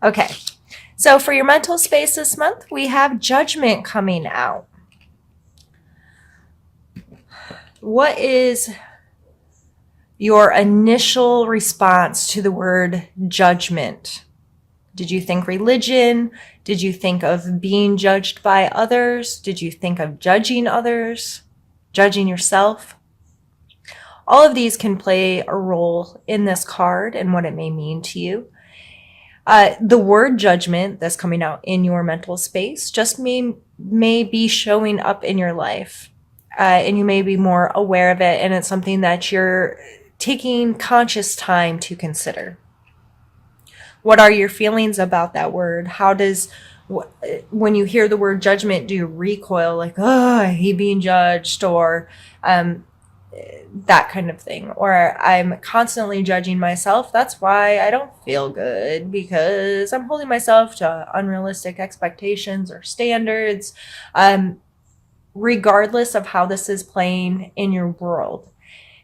Okay, so for your mental space this month, we have Judgment coming out. What is your initial response to the word judgment? Did you think religion? Did you think of being judged by others? Did you think of judging others? Judging yourself? All of these can play a role in this card and what it may mean to you. The word judgment that's coming out in your mental space just may be showing up in your life. And you may be more aware of it, and it's something that you're taking conscious time to consider. What are your feelings about that word? How does, when you hear the word judgment, do you recoil like, oh, I hate being judged, or that kind of thing? Or I'm constantly judging myself. That's why I don't feel good, because I'm holding myself to unrealistic expectations or standards. Regardless of how this is playing in your world,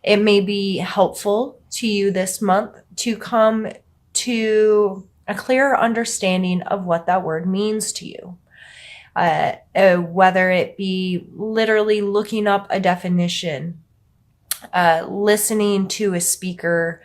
it may be helpful to you this month to come to a clearer understanding of what that word means to you. Whether it be literally looking up a definition, listening to a speaker,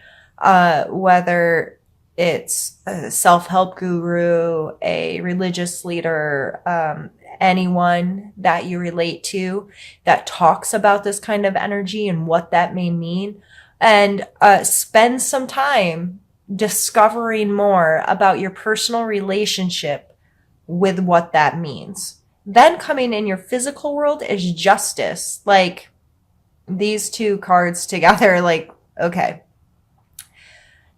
whether it's a self-help guru, a religious leader, anyone that you relate to that talks about this kind of energy and what that may mean, and spend some time discovering more about your personal relationship with what that means. Then coming in your physical world is justice. Like, these two cards together, like, okay,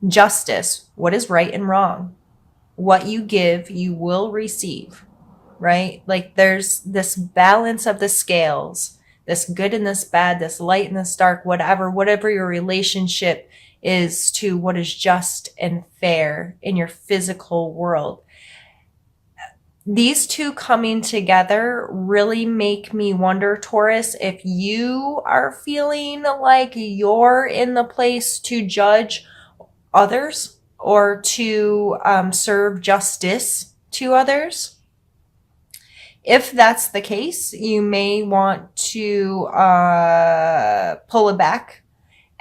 justice, what is right and wrong? What you give, you will receive, right? Like, there's this balance of the scales, this good and this bad, this light and this dark, whatever your relationship is to what is just and fair in your physical world. These two coming together really make me wonder, Taurus, if you are feeling like you're in the place to judge others or to serve justice to others. If that's the case, you may want to pull it back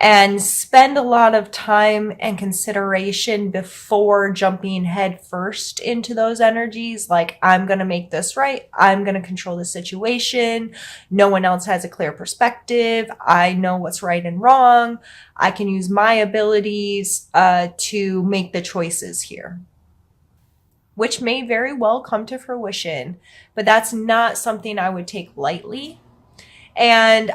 and spend a lot of time and consideration before jumping head first into those energies. Like, I'm going to make this right. I'm going to control the situation. No one else has a clear perspective. I know what's right and wrong. I can use my abilities to make the choices here, which may very well come to fruition, but that's not something I would take lightly. And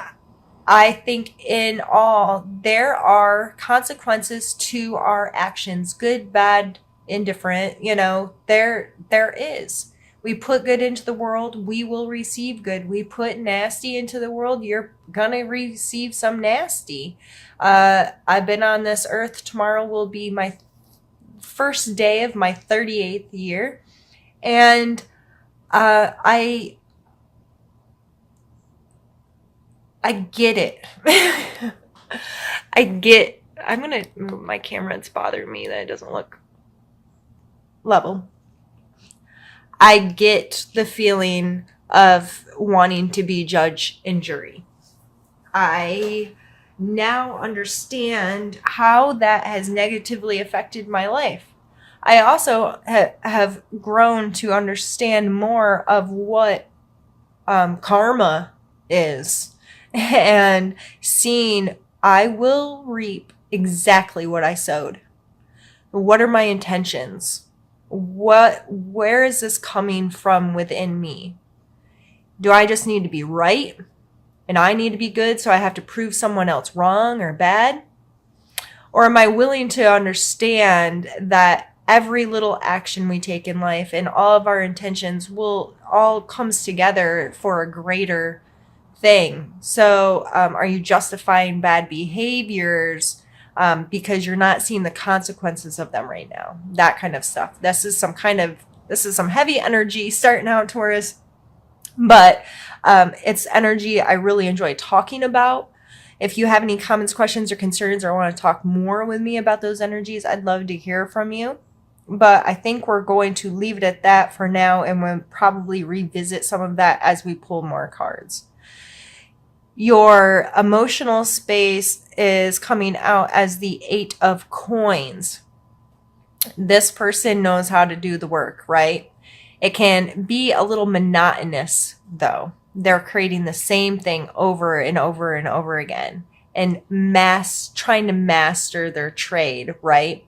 I think in all, there are consequences to our actions, good, bad, indifferent, there is. We put good into the world, we will receive good. We put nasty into the world, you're gonna receive some nasty. I've been on this earth. Tomorrow will be my first day of my 38th year. And I get it. I'm going to move my camera. It's bothering me that it doesn't look level. I get the feeling of wanting to be judge and jury. I now understand how that has negatively affected my life. I also have grown to understand more of what karma is, and seeing I will reap exactly what I sowed. What are my intentions? Where is this coming from within me? Do I just need to be right and I need to be good, so I have to prove someone else wrong or bad? Or am I willing to understand that every little action we take in life and all of our intentions will all comes together for a greater thing? So are you justifying bad behaviors because you're not seeing the consequences of them right now? That kind of stuff. This is some heavy energy starting out, Taurus, but it's energy I really enjoy talking about. If you have any comments, questions, or concerns, or want to talk more with me about those energies, I'd love to hear from you. but I think we're going to leave it at that for now, and we'll probably revisit some of that as we pull more cards. Your emotional space is coming out as the 8 of Coins. This person knows how to do the work, right? It can be a little monotonous, though. They're creating the same thing over and over and over again and trying to master their trade, right?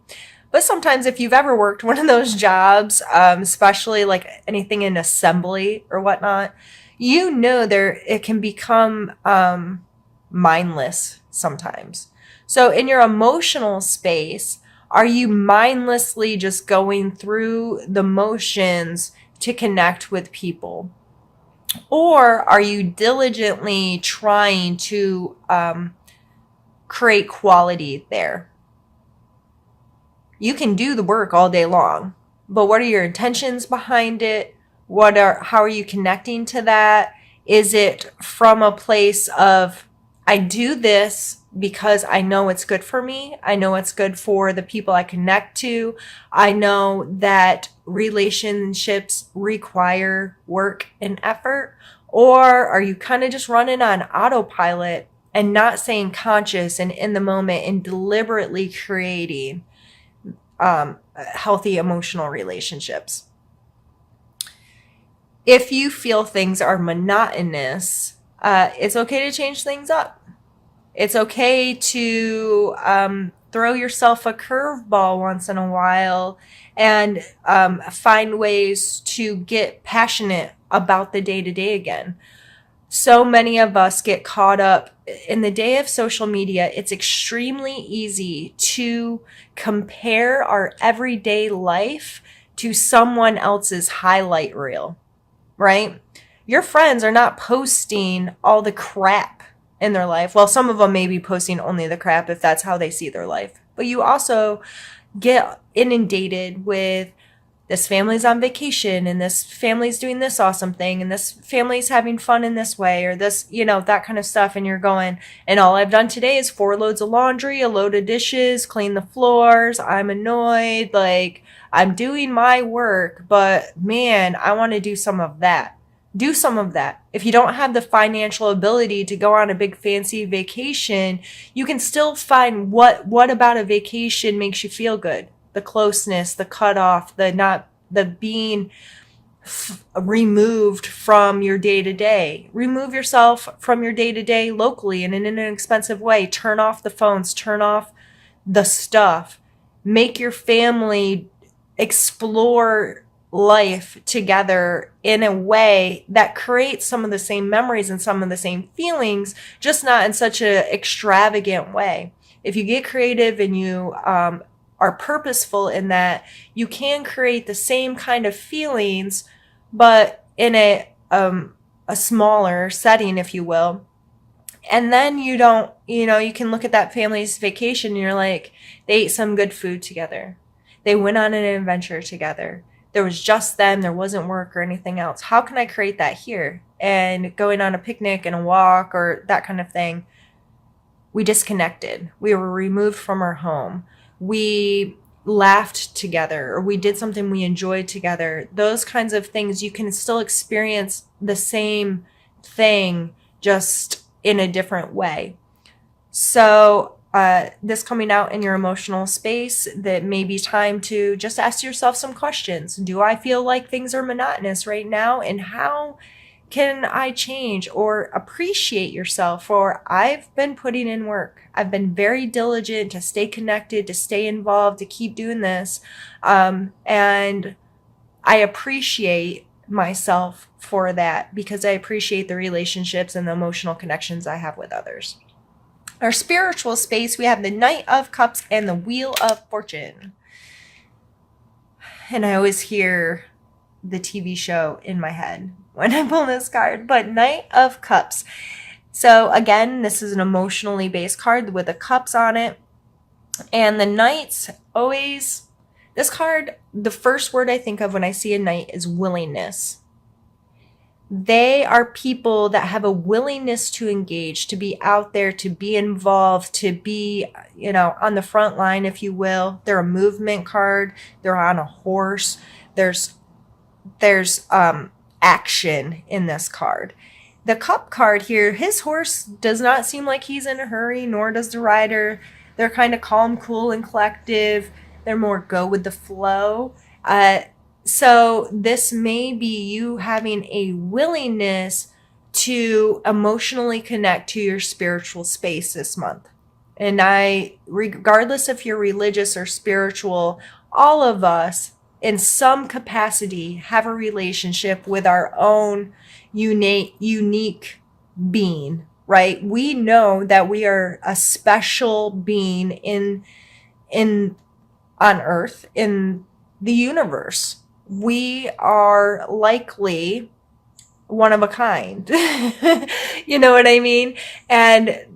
But sometimes if you've ever worked one of those jobs, especially like anything in assembly or whatnot, you know it can become mindless sometimes. So in your emotional space, are you mindlessly just going through the motions to connect with people? Or are you diligently trying to create quality there? You can do the work all day long, but what are your intentions behind it? How are you connecting to that? Is it from a place of, I do this because I know it's good for me. I know it's good for the people I connect to. I know that relationships require work and effort. Or are you kind of just running on autopilot and not staying conscious and in the moment and deliberately creating healthy emotional relationships? If you feel things are monotonous, it's okay to change things up. It's okay to throw yourself a curveball once in a while and find ways to get passionate about the day-to-day again. So many of us get caught up in the day of social media. It's extremely easy to compare our everyday life to someone else's highlight reel, right? Your friends are not posting all the crap in their life. Well, some of them may be posting only the crap if that's how they see their life. But you also get inundated with, this family's on vacation and this family's doing this awesome thing and this family's having fun in this way, or this, that kind of stuff. And you're going, and all I've done today is 4 loads of laundry, a load of dishes, clean the floors. I'm annoyed. Like, I'm doing my work, but man, I want to do some of that. Do some of that. If you don't have the financial ability to go on a big fancy vacation, you can still find what about a vacation makes you feel good. The closeness, the cutoff, the being removed from your day to day. Remove yourself from your day to day locally and in an inexpensive way. Turn off the phones, turn off the stuff. Make your family explore life together in a way that creates some of the same memories and some of the same feelings, just not in such an extravagant way. If you get creative and you are purposeful in that, you can create the same kind of feelings, but in a smaller setting, if you will. And then you can look at that family's vacation and you're like, they ate some good food together. They went on an adventure together. There was just them. There wasn't work or anything else. How can I create that here? And going on a picnic and a walk or that kind of thing, we disconnected. We were removed from our home. We laughed together, or we did something we enjoyed together. Those kinds of things, you can still experience the same thing, just in a different way. So this coming out in your emotional space, that may be time to just ask yourself some questions. Do I feel like things are monotonous right now? And how can I change? Or appreciate yourself? Or I've been putting in work. I've been very diligent to stay connected, to stay involved, to keep doing this. And I appreciate myself for that, because I appreciate the relationships and the emotional connections I have with others. Our spiritual space, we have the Knight of Cups and the Wheel of Fortune. And I always hear the TV show in my head when I pull this card, but Knight of Cups. So again, this is an emotionally based card with the cups on it. And the Knights always, this card, the first word I think of when I see a knight is willingness. They are people that have a willingness to engage, to be out there, to be involved, to be, on the front line, if you will. They're a movement card. They're on a horse. There's action in this card. The cup card here, his horse does not seem like he's in a hurry, nor does the rider. They're kind of calm, cool, and collective. They're more go with the flow. So this may be you having a willingness to emotionally connect to your spiritual space this month. And regardless if you're religious or spiritual, all of us in some capacity have a relationship with our own unique being, right? We know that we are a special being in on earth, in the universe. We are likely one of a kind. You know what I mean? And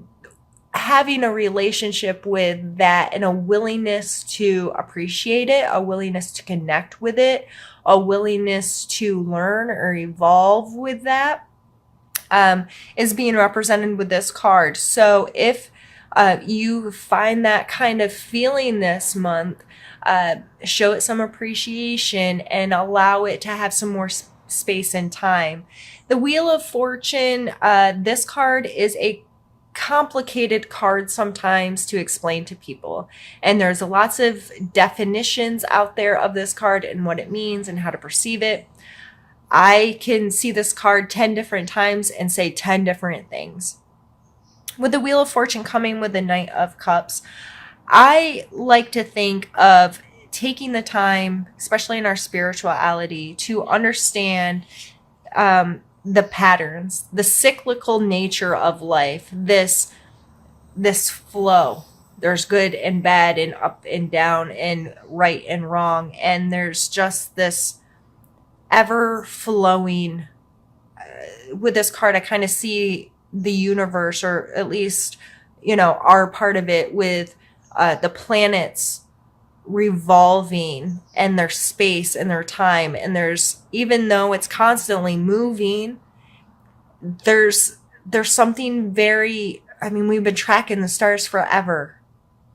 having a relationship with that and a willingness to appreciate it, a willingness to connect with it, a willingness to learn or evolve with that, is being represented with this card. So if you find that kind of feeling this month, show it some appreciation and allow it to have some more space and time. The Wheel of Fortune, this card is a complicated card sometimes to explain to people. And there's lots of definitions out there of this card and what it means and how to perceive it. I can see this card 10 different times and say 10 different things. With the Wheel of Fortune coming with the Knight of Cups, I like to think of taking the time, especially in our spirituality, to understand the patterns, the cyclical nature of life, this flow. There's good and bad and up and down and right and wrong. And there's just this ever flowing. With this card, I kind of see the universe, or at least, our part of it, with the planets revolving and their space and their time. And even though it's constantly moving, there's something very, we've been tracking the stars forever.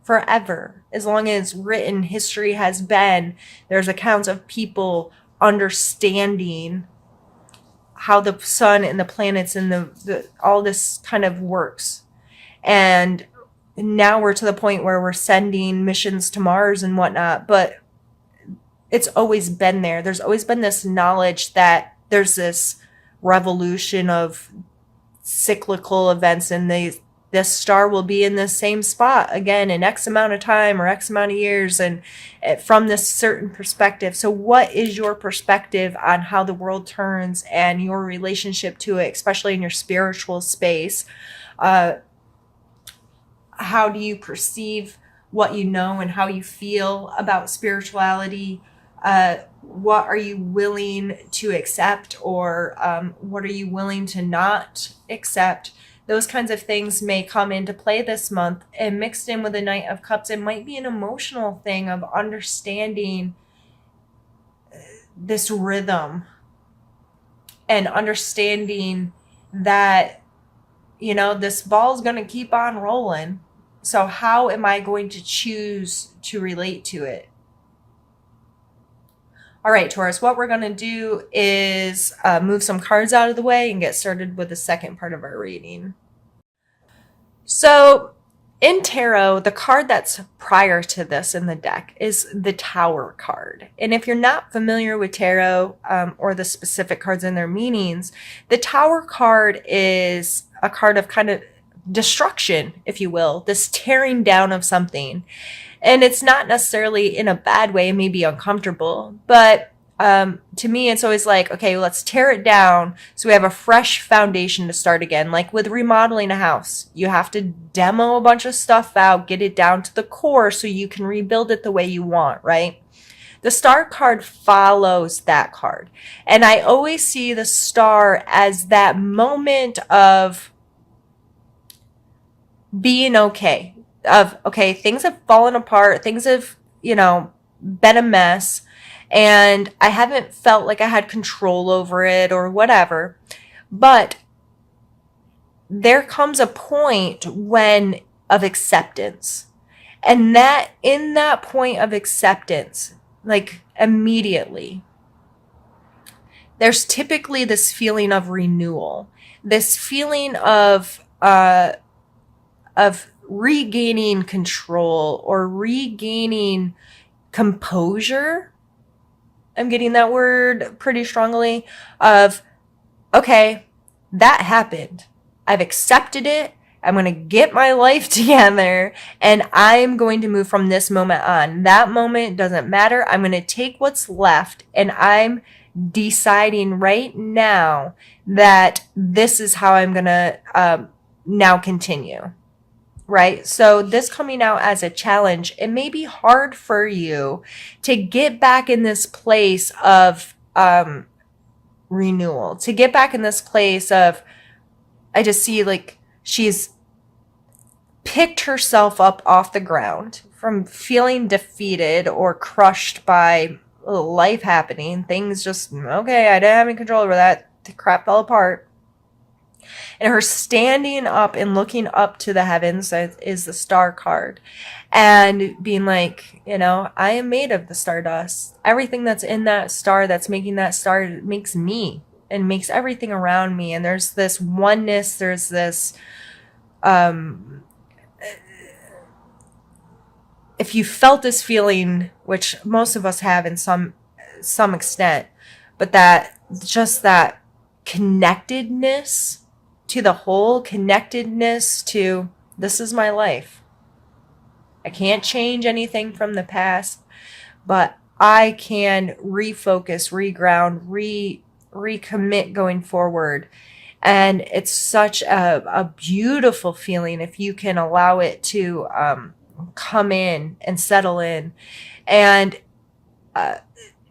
As long as written history has been, there's accounts of people understanding how the sun and the planets and the all this kind of works. And now we're to the point where we're sending missions to Mars and whatnot, but it's always been there. There's always been this knowledge that there's this revolution of cyclical events, and this star will be in the same spot again in X amount of time or X amount of years, and from this certain perspective. So what is your perspective on how the world turns and your relationship to it, especially in your spiritual space? How do you perceive what you know and how you feel about spirituality? What are you willing to accept, or what are you willing to not accept? Those kinds of things may come into play this month. And mixed in with the Knight of Cups, it might be an emotional thing of understanding this rhythm and understanding that, this ball is going to keep on rolling. So how am I going to choose to relate to it? All right, Taurus, what we're going to do is move some cards out of the way and get started with the second part of our reading. So in tarot, the card that's prior to this in the deck is the Tower card. And if you're not familiar with tarot or the specific cards and their meanings, the Tower card is a card of kind of destruction, if you will, this tearing down of something. And it's not necessarily in a bad way. It may be uncomfortable, but to me, it's always like, okay, let's tear it down so we have a fresh foundation to start again. Like with remodeling a house, you have to demo a bunch of stuff out, get it down to the core so you can rebuild it the way you want, right? The Star card follows that card. And I always see the Star as that moment of being okay, things have fallen apart, things have, been a mess, and I haven't felt like I had control over it or whatever. But there comes a point when of acceptance. And that in that point of acceptance, like immediately, there's typically this feeling of renewal, this feeling of regaining control or regaining composure. I'm getting that word pretty strongly of, okay, that happened. I've accepted it. I'm going to get my life together and I'm going to move from this moment on. That moment doesn't matter. I'm going to take what's left and I'm deciding right now that this is how I'm going to now continue. Right? So this coming out as a challenge, it may be hard for you to get back in this place of renewal, to get back in this place of, I just see like she's picked herself up off the ground from feeling defeated or crushed by life happening. Things just, okay, I didn't have any control over that. The crap fell apart. And her standing up and looking up to the heavens is the star card. And being like, I am made of the stardust. Everything that's in that star, that's making that star, makes me and makes everything around me. And there's this oneness. There's this, if you felt this feeling, which most of us have in some extent, but that just that connectedness to the whole, connectedness to, this is my life. I can't change anything from the past, but I can refocus, reground, recommit going forward. And it's such a beautiful feeling if you can allow it to come in and settle in. And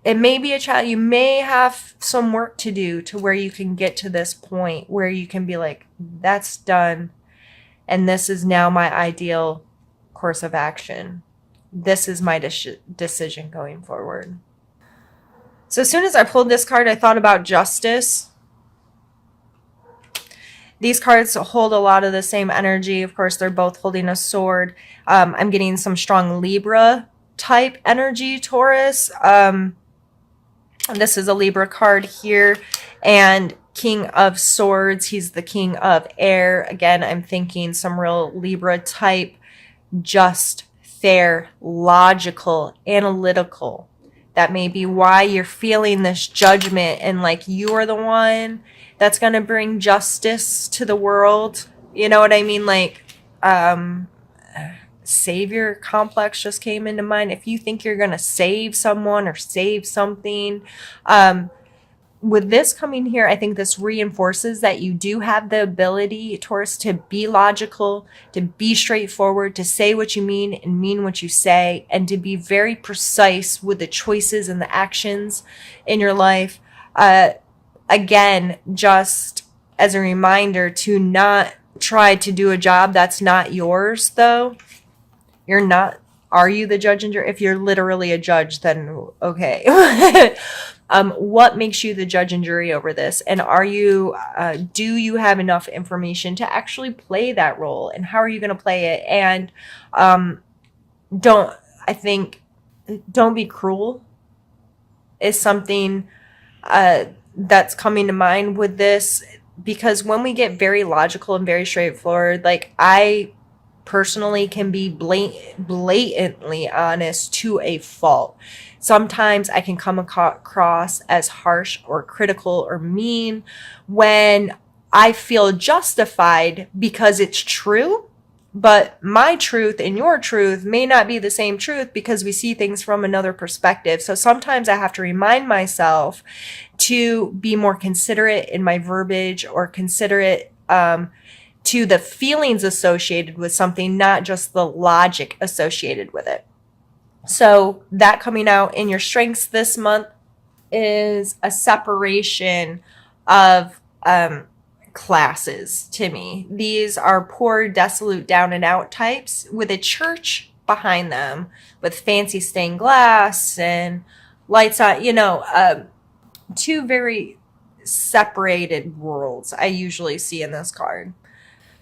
it may be a challenge. You may have some work to do to where you can get to this point where you can be like, that's done. And this is now my ideal course of action. This is my decision going forward. So as soon as I pulled this card, I thought about justice. These cards hold a lot of the same energy. Of course, they're both holding a sword. I'm getting some strong Libra type energy, Taurus. This is a Libra card here, and King of Swords. He's the King of Air. Again, I'm thinking some real Libra type, just, fair, logical, analytical. That may be why you're feeling this judgment and like you are the one that's going to bring justice to the world. You know what I mean? Like, savior complex just came into mind. If you think you're going to save someone or save something, with this coming here, I think this reinforces that you do have the ability, Taurus, to be logical, to be straightforward, to say what you mean and mean what you say, and to be very precise with the choices and the actions in your life. Again, just as a reminder to not try to do a job that's not yours, though. You're not. Are you the judge and jury? If you're literally a judge, then okay. What makes you the judge and jury over this? And do you have enough information to actually play that role? And how are you going to play it? And don't be cruel is something that's coming to mind with this, because when we get very logical and very straightforward, like I personally can be blatantly honest to a fault. Sometimes I can come across as harsh or critical or mean when I feel justified because it's true, but my truth and your truth may not be the same truth because we see things from another perspective. So sometimes I have to remind myself to be more considerate in my verbiage, or considerate to the feelings associated with something, not just the logic associated with it. So that coming out in your strengths this month is a separation of classes to me. These are poor, desolate, down and out types with a church behind them with fancy stained glass and lights on, two very separated worlds I usually see in this card.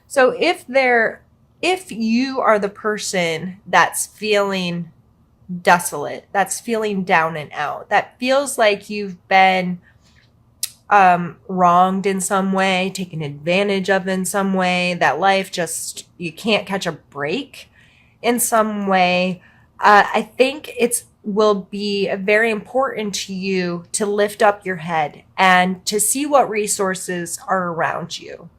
So if you are the person that's feeling desolate, that's feeling down and out, that feels like you've been wronged in some way, taken advantage of in some way, that life just, you can't catch a break in some way, I think it's will be very important to you to lift up your head and to see what resources are around you.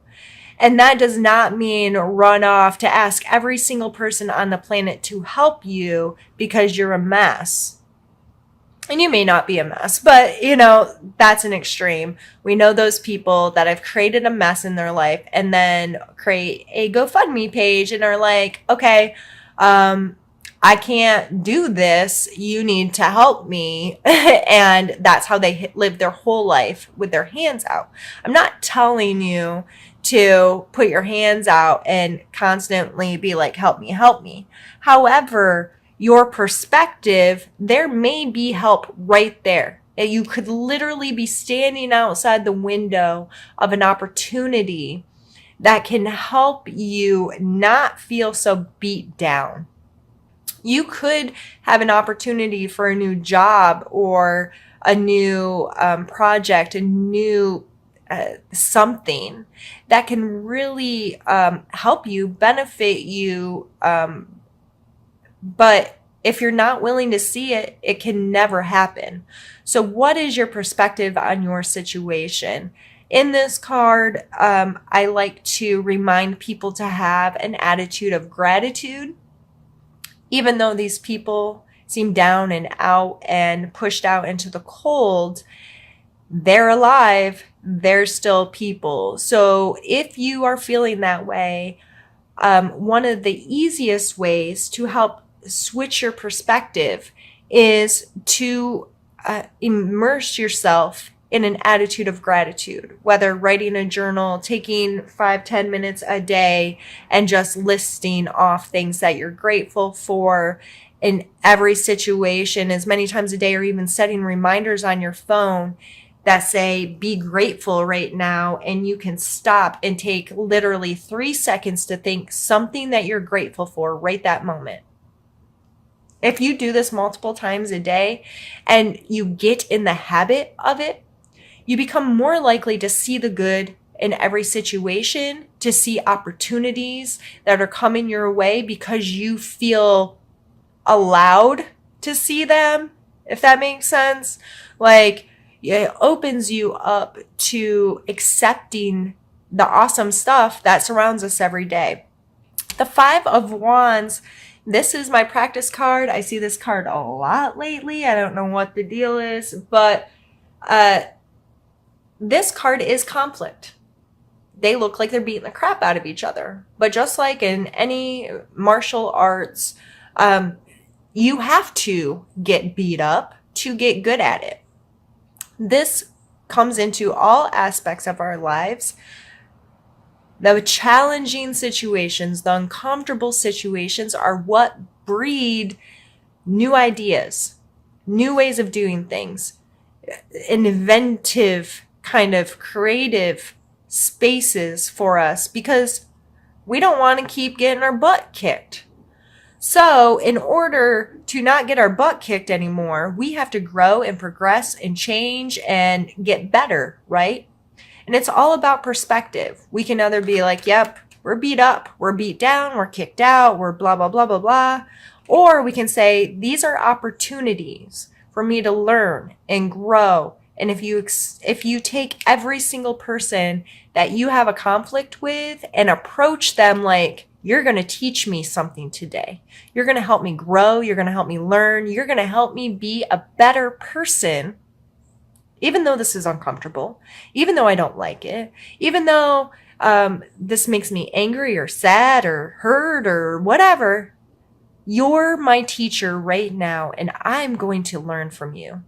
And that does not mean run off to ask every single person on the planet to help you because you're a mess. And you may not be a mess, but that's an extreme. We know those people that have created a mess in their life and then create a GoFundMe page and are like, okay, I can't do this. You need to help me. And that's how they live their whole life with their hands out. I'm not telling you to put your hands out and constantly be like, help me, help me. However, your perspective, there may be help right there. You could literally be standing outside the window of an opportunity that can help you not feel so beat down. You could have an opportunity for a new job or a new project, a new something that can really help you, benefit you, but if you're not willing to see it, it can never happen. So what is your perspective on your situation? In this card, I like to remind people to have an attitude of gratitude. Even though these people seem down and out and pushed out into the cold, they're alive. They're still people. So if you are feeling that way, one of the easiest ways to help switch your perspective is to immerse yourself in an attitude of gratitude, whether writing a journal, taking 5-10 minutes a day and just listing off things that you're grateful for in every situation as many times a day, or even setting reminders on your phone that say, be grateful right now. And you can stop and take literally 3 seconds to think something that you're grateful for right that moment. If you do this multiple times a day and you get in the habit of it, you become more likely to see the good in every situation, to see opportunities that are coming your way because you feel allowed to see them, if that makes sense. Like, it opens you up to accepting the awesome stuff that surrounds us every day. The 5 of Wands, this is my practice card. I see this card a lot lately. I don't know what the deal is, but this card is conflict. They look like they're beating the crap out of each other. But just like in any martial arts, you have to get beat up to get good at it. This comes into all aspects of our lives. The challenging situations, the uncomfortable situations are what breed new ideas, new ways of doing things, inventive kind of creative spaces for us because we don't want to keep getting our butt kicked. So in order to not get our butt kicked anymore, we have to grow and progress and change and get better, right? And it's all about perspective. We can either be like, yep, we're beat up, we're beat down, we're kicked out, we're blah, blah, blah, blah, blah. Or we can say, these are opportunities for me to learn and grow. And if you take every single person that you have a conflict with and approach them like, you're going to teach me something today. You're going to help me grow. You're going to help me learn. You're going to help me be a better person. Even though this is uncomfortable, even though I don't like it, even though this makes me angry or sad or hurt or whatever, you're my teacher right now, and I'm going to learn from you.